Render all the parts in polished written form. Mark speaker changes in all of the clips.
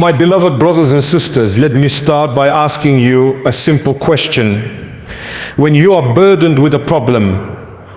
Speaker 1: My beloved brothers and sisters, let me start by asking you a simple question. When you are burdened with a problem,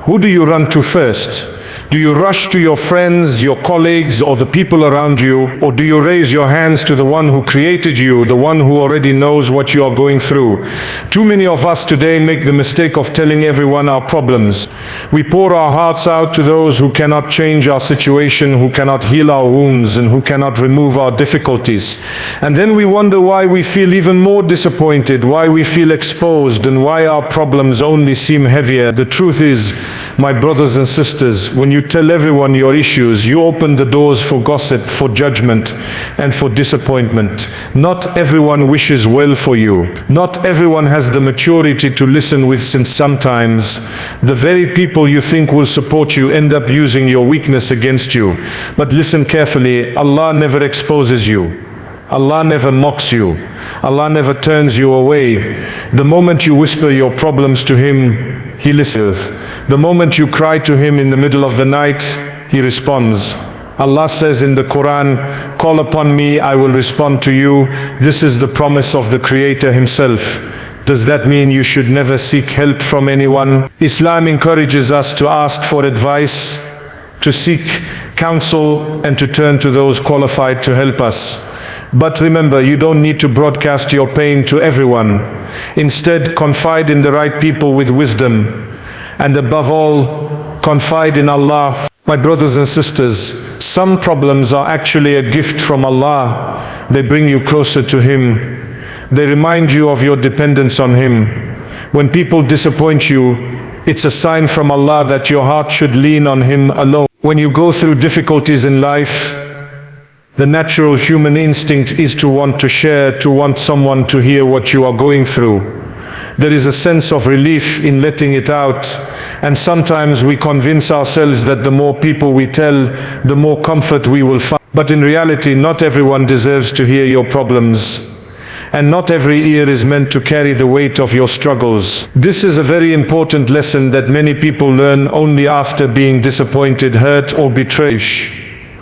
Speaker 1: who do you run to first? Do you rush to your friends, your colleagues, or the people around you? Or do you raise your hands to the one who created you, the one who already knows what you are going through? Too many of us today make the mistake of telling everyone our problems. We pour our hearts out to those who cannot change our situation, who cannot heal our wounds, and who cannot remove our difficulties. And then we wonder why we feel even more disappointed, why we feel exposed, and why our problems only seem heavier. The truth is, my brothers and sisters, when you tell everyone your issues, you open the doors for gossip, for judgment, and for disappointment. Not everyone wishes well for you. Not everyone has the maturity to listen with sense. Sometimes, the very people you think will support you end up using your weakness against you. But listen carefully, Allah never exposes you. Allah never mocks you. Allah never turns you away. The moment you whisper your problems to Him, He listens. The moment you cry to Him in the middle of the night, He responds. Allah says in the Quran, "Call upon me, I will respond to you." This is the promise of the Creator Himself. Does that mean you should never seek help from anyone? Islam encourages us to ask for advice, to seek counsel, and to turn to those qualified to help us. But remember, you don't need to broadcast your pain to everyone. Instead, confide in the right people with wisdom. And above all, confide in Allah. My brothers and sisters, some problems are actually a gift from Allah. They bring you closer to Him. They remind you of your dependence on Him. When people disappoint you, it's a sign from Allah that your heart should lean on Him alone. When you go through difficulties in life, the natural human instinct is to want to share, to want someone to hear what you are going through. There is a sense of relief in letting it out, and sometimes we convince ourselves that the more people we tell, the more comfort we will find. But in reality, not everyone deserves to hear your problems, and not every ear is meant to carry the weight of your struggles. This is a very important lesson that many people learn only after being disappointed, hurt, or betrayed.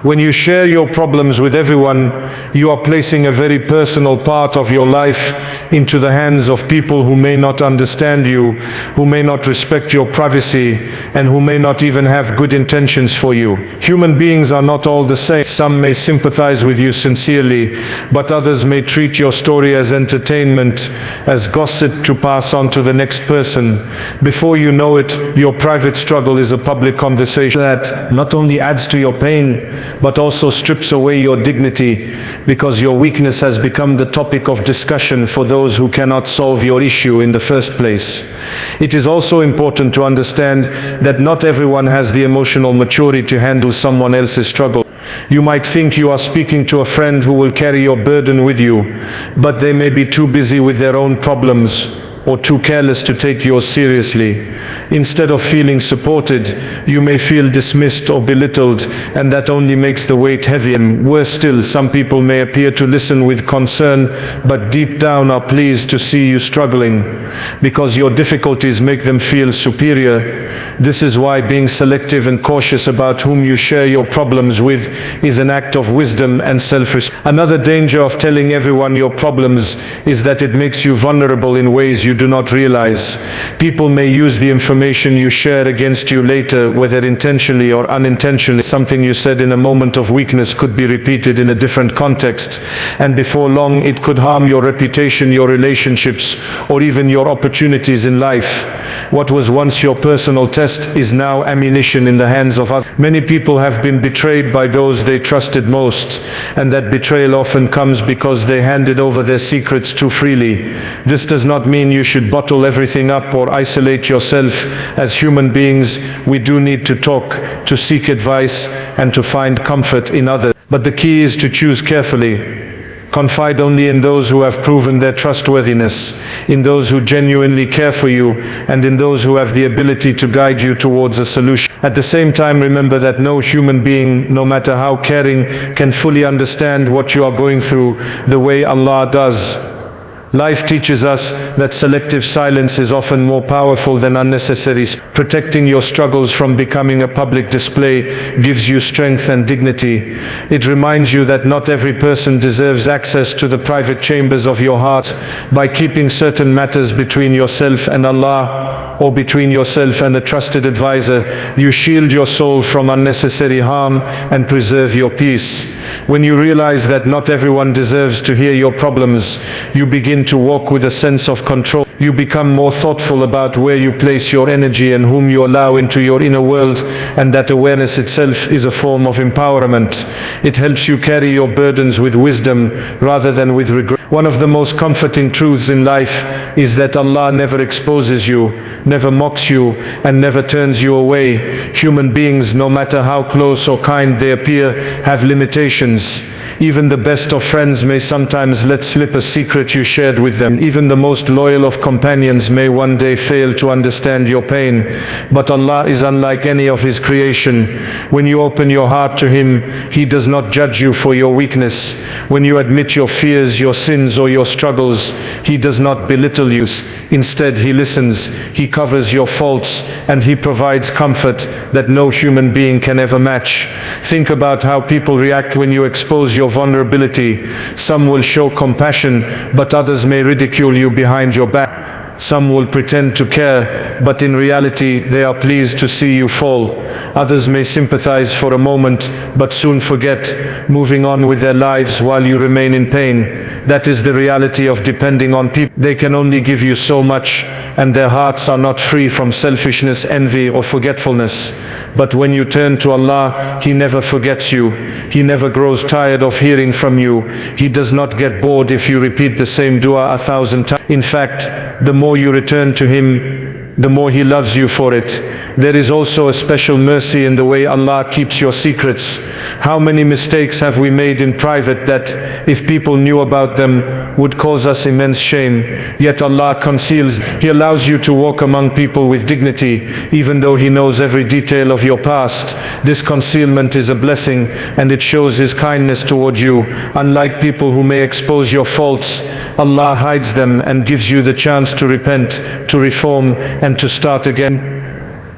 Speaker 1: When you share your problems with everyone, you are placing a very personal part of your life into the hands of people who may not understand you, who may not respect your privacy, and who may not even have good intentions for you. Human beings are not all the same. Some may sympathize with you sincerely, but others may treat your story as entertainment, as gossip to pass on to the next person. Before you know it, your private struggle is a public conversation that not only adds to your pain, but also strips away your dignity, because your weakness has become the topic of discussion for those who cannot solve your issue in the first place. It is also important to understand that not everyone has the emotional maturity to handle someone else's struggle. You might think you are speaking to a friend who will carry your burden with you, but they may be too busy with their own problems or too careless to take yours seriously. Instead of feeling supported, you may feel dismissed or belittled, and that only makes the weight heavier. And worse still, some people may appear to listen with concern, but deep down are pleased to see you struggling, because your difficulties make them feel superior. This is why being selective and cautious about whom you share your problems with is an act of wisdom and self-respect. Another danger of telling everyone your problems is that it makes you vulnerable in ways you do not realize. People may use the information you share against you later, whether intentionally or unintentionally. Something you said in a moment of weakness could be repeated in a different context, and before long it could harm your reputation, your relationships, or even your opportunities in life. What was once your personal test is now ammunition in the hands of others. Many people have been betrayed by those they trusted most, and that betrayal often comes because they handed over their secrets too freely. This does not mean you should bottle everything up or isolate yourself. As human beings, we do need to talk, to seek advice, and to find comfort in others. But the key is to choose carefully. Confide only in those who have proven their trustworthiness, in those who genuinely care for you, and in those who have the ability to guide you towards a solution. At the same time, remember that no human being, no matter how caring, can fully understand what you are going through the way Allah does. Life teaches us that selective silence is often more powerful than unnecessary. Protecting your struggles from becoming a public display gives you strength and dignity. It reminds you that not every person deserves access to the private chambers of your heart. By keeping certain matters between yourself and Allah, or between yourself and a trusted advisor, you shield your soul from unnecessary harm and preserve your peace. When you realize that not everyone deserves to hear your problems, you begin to walk with a sense of control. You become more thoughtful about where you place your energy and whom you allow into your inner world, and that awareness itself is a form of empowerment. It helps you carry your burdens with wisdom rather than with regret. One of the most comforting truths in life is that Allah never exposes you, never mocks you, and never turns you away. Human beings, no matter how close or kind they appear, have limitations. Even the best of friends may sometimes let slip a secret you shared with them. Even the most loyal of companions may one day fail to understand your pain. But Allah is unlike any of His creation. When you open your heart to Him, He does not judge you for your weakness. When you admit your fears, your sins, or your struggles, He does not belittle you. Instead, He listens, He covers your faults, and He provides comfort that no human being can ever match. Think about how people react when you expose your vulnerability. Some will show compassion, but others may ridicule you behind your back. Some will pretend to care, but in reality they are pleased to see you fall. Others may sympathize for a moment, but soon forget, moving on with their lives while you remain in pain. That is the reality of depending on people. They can only give you so much, and their hearts are not free from selfishness, envy, or forgetfulness. But when you turn to Allah, He never forgets you. He never grows tired of hearing from you. He does not get bored if you repeat the same dua 1,000 times. In fact, the more you return to Him, the more He loves you for it. There is also a special mercy in the way Allah keeps your secrets. How many mistakes have we made in private that, if people knew about them, would cause us immense shame? Yet Allah conceals. He allows you to walk among people with dignity, even though He knows every detail of your past. This concealment is a blessing, and it shows His kindness toward you. Unlike people who may expose your faults, Allah hides them and gives you the chance to repent, to reform, and to start again.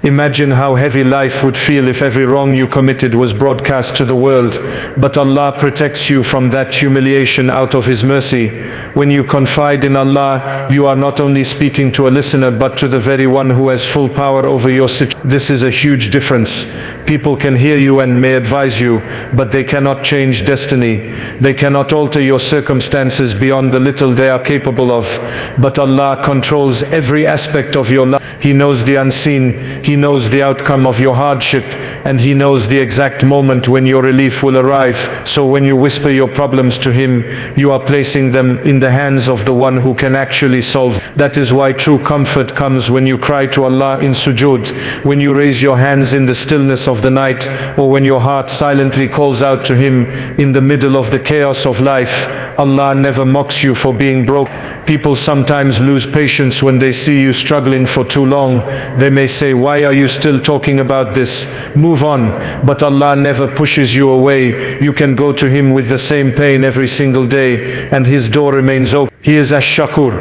Speaker 1: Imagine how heavy life would feel if every wrong you committed was broadcast to the world. But Allah protects you from that humiliation out of His mercy. When you confide in Allah, you are not only speaking to a listener, but to the very one who has full power over your situation. This is a huge difference. People can hear you and may advise you, but they cannot change destiny. They cannot alter your circumstances beyond the little they are capable of. But Allah controls every aspect of your life. He knows the unseen. He knows the outcome of your hardship, and He knows the exact moment when your relief will arrive. So when you whisper your problems to Him, you are placing them in the hands of the one who can actually solve. That is why true comfort comes when you cry to Allah in sujood, when you raise your hands in the stillness of the night, or when your heart silently calls out to Him in the middle of the chaos of life. Allah never mocks you for being broke. People sometimes lose patience when they see you struggling for too long. They may say, "Why are you still talking about this? Move on." But Allah never pushes you away. You can go to Him with the same pain every single day, and His door remains open. He is Ash-Shakur,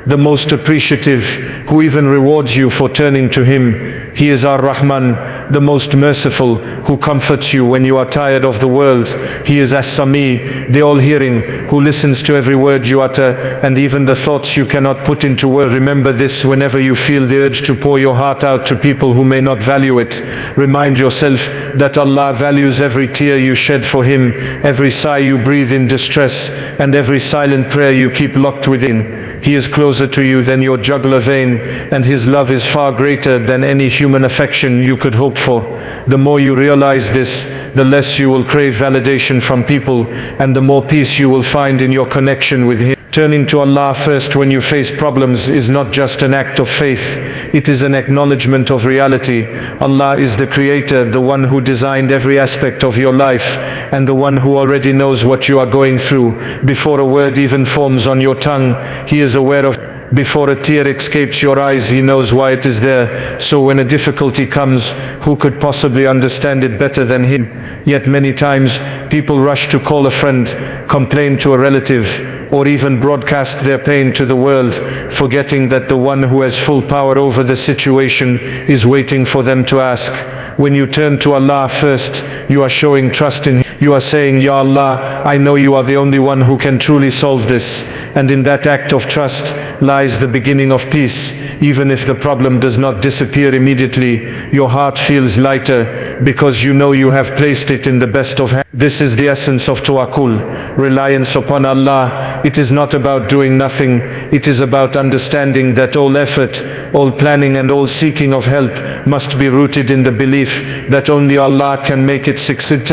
Speaker 1: the most appreciative, who even rewards you for turning to Him. He is Ar-Rahman, the most merciful, who comforts you when you are tired of the world. He is As-Sami, the all-hearing, who listens to every word you utter, and even the thoughts you cannot put into words. Remember this whenever you feel the urge to pour your heart out to people who may not value it. Remind yourself that Allah values every tear you shed for Him, every sigh you breathe in distress, and every silent prayer you keep locked within. He is closer to you than your jugular vein, and His love is far greater than any human affection you could hope for. The more you realize this, the less you will crave validation from people, and the more peace you will find in your connection with Him. Turning to Allah first when you face problems is not just an act of faith, it is an acknowledgement of reality. Allah is the Creator, the one who designed every aspect of your life, and the one who already knows what you are going through. Before a word even forms on your tongue, He is aware of. Before a tear escapes your eyes, He knows why it is there. So when a difficulty comes, who could possibly understand it better than Him? Yet many times, people rush to call a friend, complain to a relative, or even broadcast their pain to the world, forgetting that the one who has full power over the situation is waiting for them to ask. When you turn to Allah first, you are showing trust in Him. You are saying, Ya Allah, I know you are the only one who can truly solve this. And in that act of trust lies the beginning of peace. Even if the problem does not disappear immediately, your heart feels lighter because you know you have placed it in the best of hands. This is the essence of tawakkul, reliance upon Allah. It is not about doing nothing. It is about understanding that all effort, all planning and all seeking of help must be rooted in the belief that only Allah can make it succeed.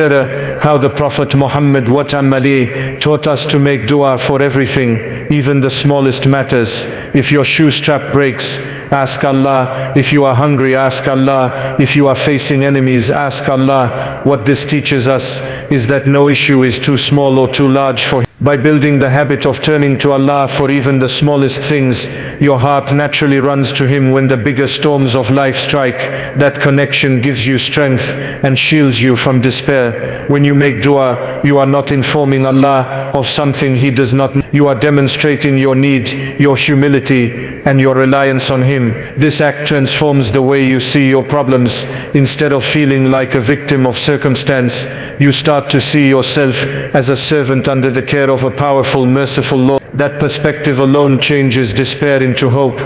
Speaker 1: How the Prophet Muhammad taught us to make dua for everything, even the smallest matters. If your shoe strap breaks, ask Allah. If you are hungry, ask Allah. If you are facing enemies, ask Allah. What this teaches us is that no issue is too small or too large for Him. By building the habit of turning to Allah for even the smallest things, your heart naturally runs to Him when the bigger storms of life strike. That connection gives you strength and shields you from despair. When you make dua, you are not informing Allah of something He does not know. You are demonstrating your need, your humility, and your reliance on Him. This act transforms the way you see your problems. Instead of feeling like a victim of circumstance, you start to see yourself as a servant under the care of a powerful, merciful Lord. That perspective alone changes despair into hope.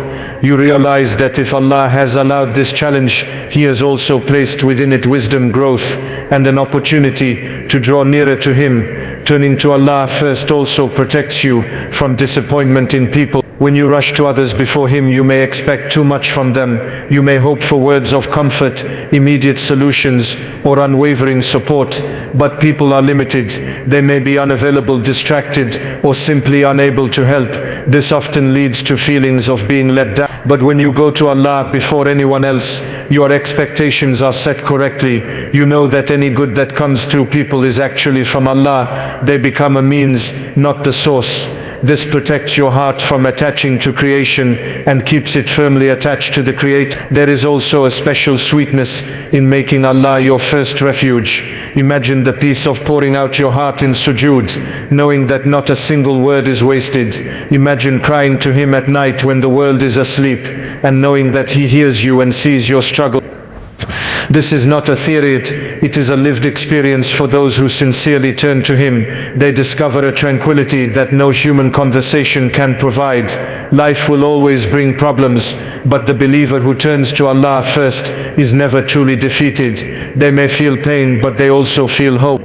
Speaker 1: You realize that if Allah has allowed this challenge, He has also placed within it wisdom, growth, and an opportunity to draw nearer to Him. Turning to Allah first also protects you from disappointment in people. When you rush to others before Him, you may expect too much from them. You may hope for words of comfort, immediate solutions, or unwavering support. But people are limited. They may be unavailable, distracted, or simply unable to help. This often leads to feelings of being let down. But when you go to Allah before anyone else, your expectations are set correctly. You know that any good that comes through people is actually from Allah. They become a means, not the source. This protects your heart from attaching to creation and keeps it firmly attached to the Creator. There is also a special sweetness in making Allah your first refuge. Imagine the peace of pouring out your heart in sujood, knowing that not a single word is wasted. Imagine crying to Him at night when the world is asleep, and knowing that He hears you and sees your struggle. This is not a theory, it is a lived experience for those who sincerely turn to Him. They discover a tranquility that no human conversation can provide. Life will always bring problems, but the believer who turns to Allah first is never truly defeated. They may feel pain, but they also feel hope.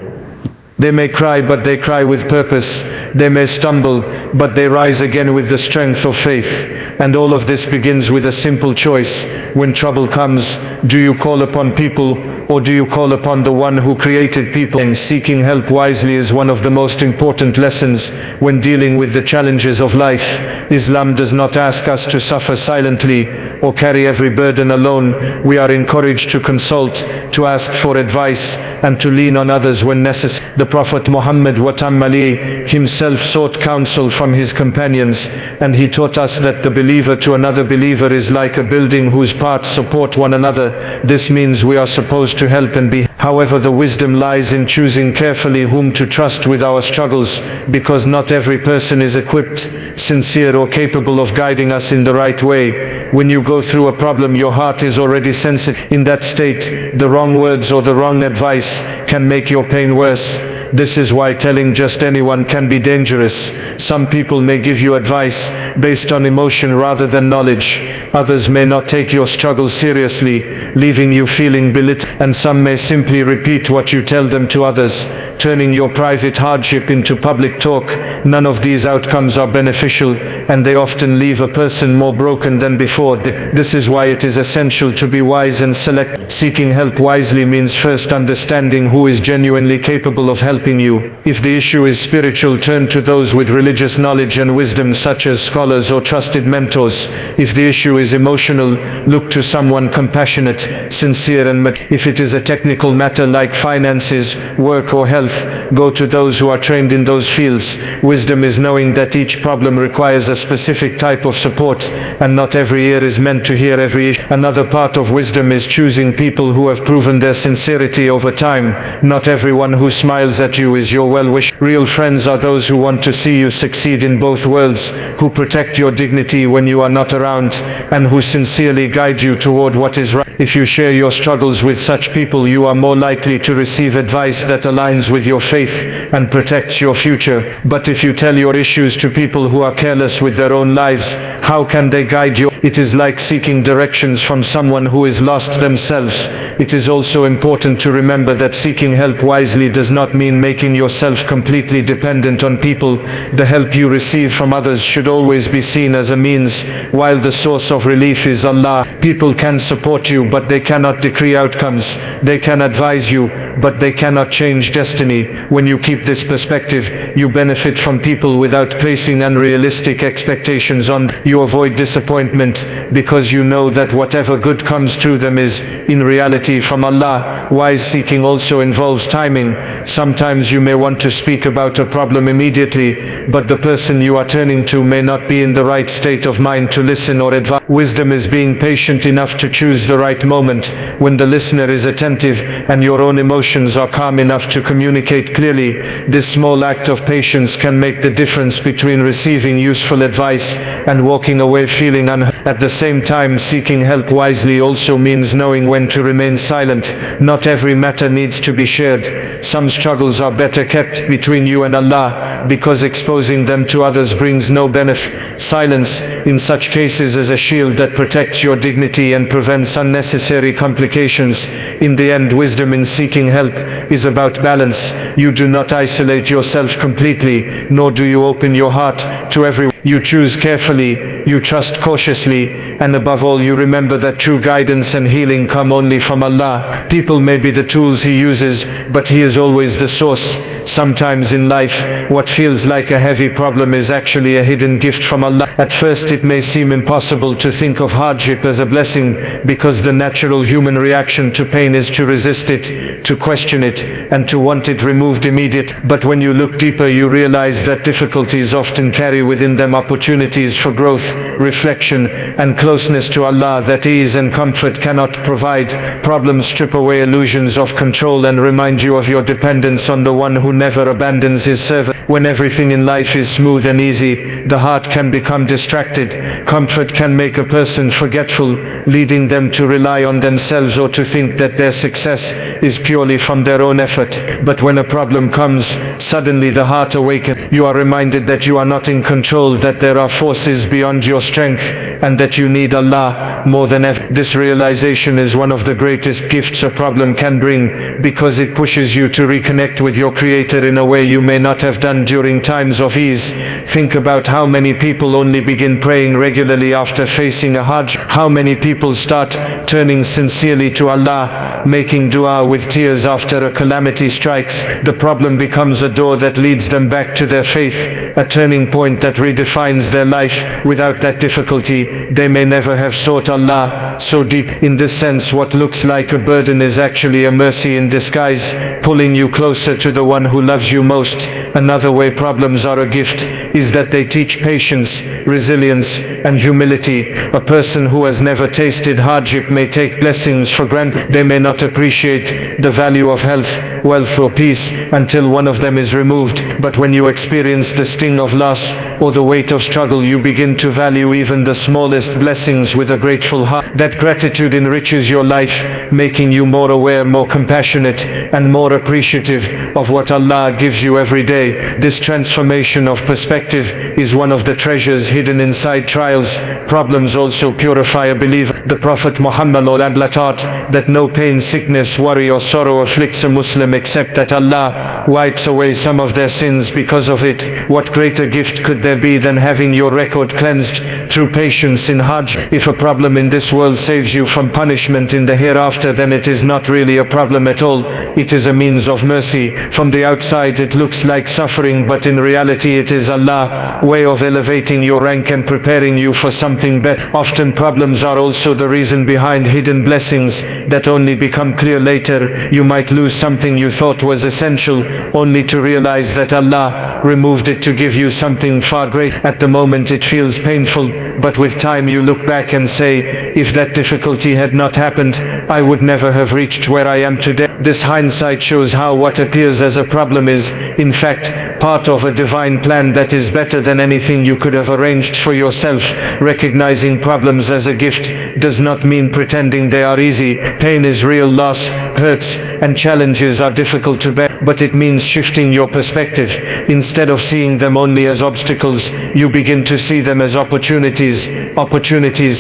Speaker 1: They may cry, but they cry with purpose. They may stumble, but they rise again with the strength of faith. And all of this begins with a simple choice. When trouble comes, do you call upon people, or do you call upon the one who created people? And seeking help wisely is one of the most important lessons when dealing with the challenges of life. Islam does not ask us to suffer silently or carry every burden alone. We are encouraged to consult, to ask for advice, and to lean on others when necessary. The Prophet Muhammad himself sought counsel from his companions, and he taught us that the believer to another believer is like a building whose parts support one another. This means we are supposed to help and be. However, the wisdom lies in choosing carefully whom to trust with our struggles, because not every person is equipped, sincere, or capable of guiding us in the right way. When you go through a problem, your heart is already sensitive. In that state, the wrong words or the wrong advice can make your pain worse. This is why telling just anyone can be dangerous. Some people may give you advice based on emotion rather than knowledge. Others may not take your struggle seriously, leaving you feeling belittled. And some may simply repeat what you tell them to others, turning your private hardship into public talk. None of these outcomes are beneficial, and they often leave a person more broken than before. This is why it is essential to be wise and select. Seeking help wisely means first understanding who is genuinely capable of help. helping you. If the issue is spiritual, turn to those with religious knowledge and wisdom, such as scholars or trusted mentors. If the issue is emotional, look to someone compassionate, sincere and if it is a technical matter like finances, work or health, go to those who are trained in those fields. Wisdom is knowing that each problem requires a specific type of support, and not every ear is meant to hear every issue. Another part of wisdom is choosing people who have proven their sincerity over time. Not everyone who smiles at you is your well-wisher. Real friends are those who want to see you succeed in both worlds, who protect your dignity when you are not around, and who sincerely guide you toward what is right. If you share your struggles with such people, you are more likely to receive advice that aligns with your faith and protects your future. But if you tell your issues to people who are careless with their own lives, how can they guide you? It is like seeking directions from someone who is lost themselves. It is also important to remember that seeking help wisely does not mean making yourself completely dependent on people. The help you receive from others should always be seen as a means, while the source of relief is Allah. People can support you, but they cannot decree outcomes. They can advise you, but they cannot change destiny. When you keep this perspective, you benefit from people without placing unrealistic expectations on. You avoid disappointment because you know that whatever good comes through them is, in reality, from Allah. Wise seeking also involves timing. Sometimes you may want to speak about a problem immediately, but the person you are turning to may not be in the right state of mind to listen or advise. Wisdom is being patient enough to choose the right moment, when the listener is attentive and your own emotions are calm enough to communicate clearly. This small act of patience can make the difference between receiving useful advice and walking away feeling unheard. At the same time, seeking help wisely also means knowing when to remain silent. Not every matter needs to be shared. Some struggles are better kept between you and Allah, because exposing them to others brings no benefit. Silence, in such cases, is a shield that protects your dignity and prevents unnecessary complications. In the end, wisdom in seeking help is about balance. You do not isolate yourself completely, nor do you open your heart to everyone. You choose carefully, you trust cautiously, and above all you remember that true guidance and healing come only from Allah. People may be the tools He uses, but He is always the source. Sometimes in life, what feels like a heavy problem is actually a hidden gift from Allah. At first it may seem impossible to think of hardship as a blessing, because the natural human reaction to pain is to resist it, to question it, and to want it removed immediately. But when you look deeper, you realize that difficulties often carry within them opportunities for growth, reflection, and closeness to Allah that ease and comfort cannot provide. Problems strip away illusions of control and remind you of your dependence on the one who never abandons His servant. When everything in life is smooth and easy, the heart can become distracted. Comfort can make a person forgetful, leading them to rely on themselves or to think that their success is purely from their own effort. But when a problem comes, suddenly the heart awakens. You are reminded that you are not in control, that there are forces beyond your strength, and that you need Allah more than ever. This realization is one of the greatest gifts a problem can bring, because it pushes you to reconnect with your Creator in a way you may not have done during times of ease. Think about how many people only begin praying regularly after facing a hardship. How many people start turning sincerely to Allah, making dua with tears after a calamity strikes. The problem becomes a door that leads them back to their faith, a turning point that redefines their life. Without that difficulty, they may never have sought Allah so deep. In this sense, what looks like a burden is actually a mercy in disguise, pulling you closer to the one who loves you most. Another way problems are a gift is that they teach patience, resilience, and humility. A person who has never tasted hardship may take blessings for granted. They may not appreciate the value of health, wealth, or peace until one of them is removed. But when you experience the sting of loss or the weight of struggle, you begin to value even the smallest blessings with a grateful heart. That gratitude enriches your life, making you more aware, more compassionate, and more appreciative of what Allah gives you every day. This transformation of perspective
Speaker 2: perspective is one of the treasures hidden inside trials. Problems also purify a believer. The Prophet Muhammad taught that no pain, sickness, worry or sorrow afflicts a Muslim except that Allah wipes away some of their sins because of it. What greater gift could there be than having your record cleansed through patience in hardship? If a problem in this world saves you from punishment in the hereafter, then it is not really a problem at all. It is a means of mercy. From the outside it looks like suffering, but in reality it is Allah's way of elevating your rank and preparing you for something better. Often problems are also the reason behind hidden blessings that only become clear later. You might lose something you thought was essential, only to realize that Allah removed it to give you something far greater. At the moment it feels painful, but with time you look back and say, if that difficulty had not happened, I would never have reached where I am today. This hindsight shows how what appears as a problem is, in fact, part of a divine plan that is better than anything you could have arranged for yourself. Recognizing problems as a gift does not mean pretending they are easy. Pain is real, loss hurts, and challenges are difficult to bear, but it means shifting your perspective. Instead of seeing them only as obstacles, you begin to see them as opportunities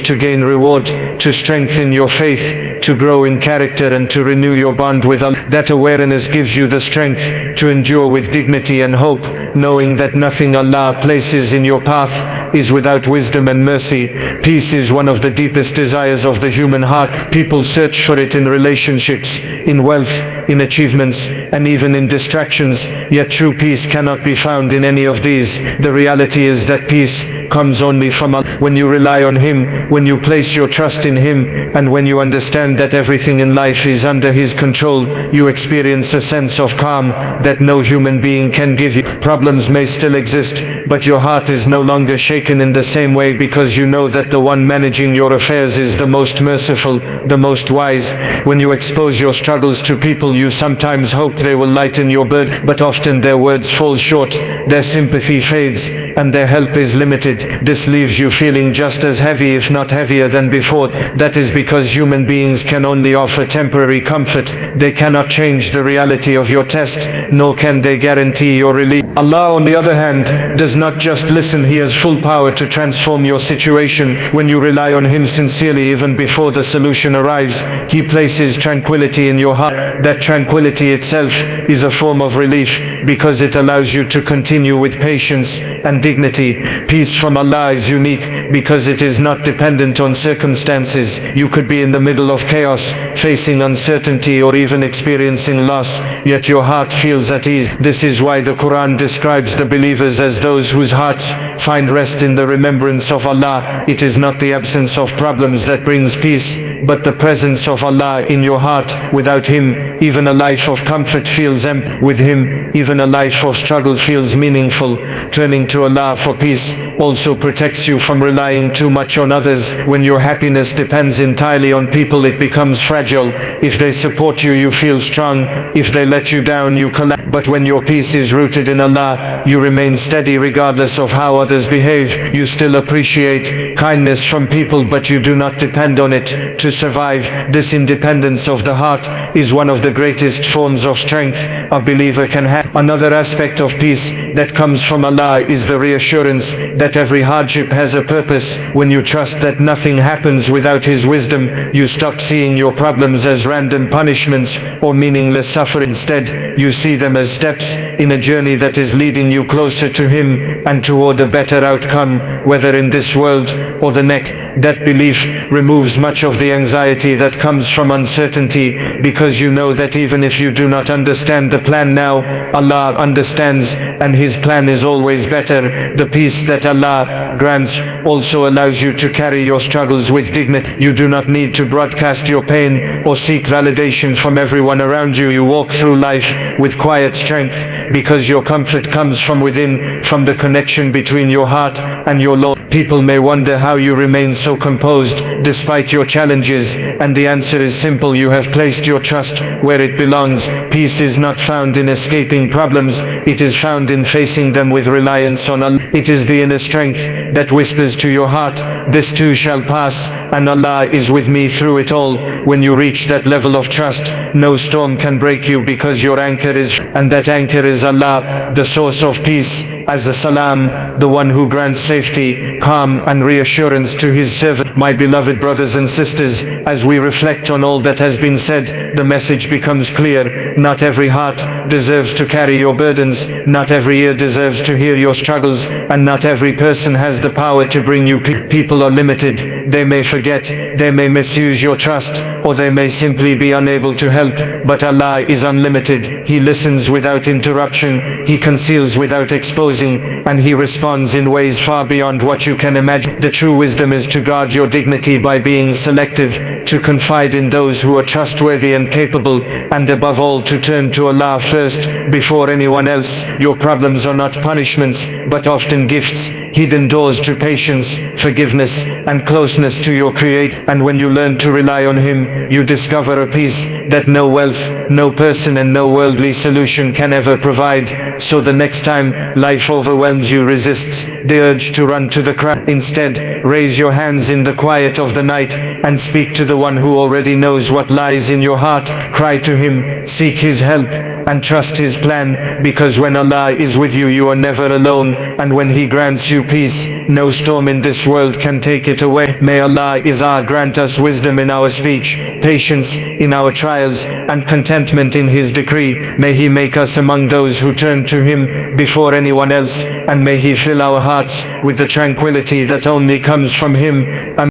Speaker 2: to gain reward, to strengthen your faith, to grow in character, and to renew your bond with Allah. That awareness gives you the strength to endure with dignity and hope, knowing that nothing Allah places in your path is without wisdom and mercy. Peace is one of the deepest desires of the human heart. People search for it in relationships, in wealth, in achievements, and even in distractions, yet true peace cannot be found in any of these. The reality is that peace comes only from Allah. When you rely on Him, when you place your trust in Him, and when you understand that everything in life is under His control, you experience a sense of calm that no human being can give you. Problems may still exist, but your heart is no longer shaken in the same way, because you know that the one managing your affairs is the most merciful, the most wise. When you expose your struggles to people, you sometimes hope they will lighten your burden, but often their words fall short, their sympathy fades, and their help is limited. This leaves you feeling just as heavy, if not heavier than before. That is because human beings can only offer temporary comfort. They cannot change the reality of your test, nor can they guarantee your relief. Allah, on the other hand, does not just listen. He has full power to transform your situation. When you rely on Him sincerely, even before the solution arrives, He places tranquility in your heart. That tranquility itself is a form of relief, because it allows you to continue with patience and dignity. Peace from Allah is unique because it is not dependent on circumstances. You could be in the middle of chaos, facing uncertainty, or even experiencing loss, yet your heart feels at ease. This is why the Quran describes the believers as those whose hearts find rest in the remembrance of Allah. It is not the absence of problems that brings peace, but the presence of Allah in your heart. Without Him, even a life of comfort feels empty. With Him, even a life of struggle feels meaningful. Turning to Allah for peace also protects you from relying too much on others. When your happiness depends entirely on people, it becomes fragile. If they support you, you feel strong. If they let you down, you collapse. But when your peace is rooted in Allah, you remain steady regardless of how others behave. You still appreciate kindness from people, but you do not depend on it to survive. This independence of the heart is one of the greatest forms of strength a believer can have. Another aspect of peace that comes from Allah is the reassurance that every hardship has a purpose. When you trust that nothing happens without His wisdom, you stop seeing your problems as random punishments or meaningless suffering. Instead, you see them as steps in a journey that is leading you closer to Him and toward a better outcome, whether in this world or the next. That belief removes much of the anxiety that comes from uncertainty, because you know that even if you do not understand the plan now, Allah understands, and His plan is always better. The peace that Allah grants also allows you to carry your struggles with dignity. You do not need to broadcast your pain or seek validation from everyone around you. You walk through life with quiet strength, because your comfort comes from within, from the connection between your heart and your Lord. People may wonder how you remain so composed despite your challenges, and the answer is simple. You have placed your trust where it belongs. Peace is not found in escaping problems, it is found in facing them with reliance on Allah. It is the inner strength that whispers to your heart, this too shall pass, and Allah is with me through it all. When you reach that level of trust, no storm can break you, because your anchor is, and that anchor is Allah, the source of peace. as a salam, the one who grants safety, calm and reassurance to his servant. My beloved brothers and sisters, as we reflect on all that has been said, the message becomes clear. Not every heart deserves to carry your burdens, not every ear deserves to hear your struggles, and not every person has the power to bring you peace. People are limited. They may forget, they may misuse your trust, or they may simply be unable to help, but Allah is unlimited. He listens without interruption, He conceals without exposing, and He responds in ways far beyond what you can imagine. The true wisdom is to guard your dignity by being selective, to confide in those who are trustworthy and capable, and above all to turn to Allah first, before anyone else. Your problems are not punishments, but often gifts, hidden doors to patience, forgiveness, and closeness to your Creator. And when you learn to rely on Him, you discover a peace that no wealth, no person and no worldly solution can ever provide. So the next time life overwhelms you, resist the urge to run to the crowd. Instead, raise your hands in the quiet of the night and speak to the one who already knows what lies in your heart. Cry to Him, seek His help, and trust His plan, because when Allah is with you, you are never alone, and when He grants you peace, no storm in this world can take it away. May Allah grant us wisdom in our speech, patience in our trials, and contentment in His decree. May He make us among those who turn to Him before anyone else, and may He fill our hearts with the tranquility that only comes from Him.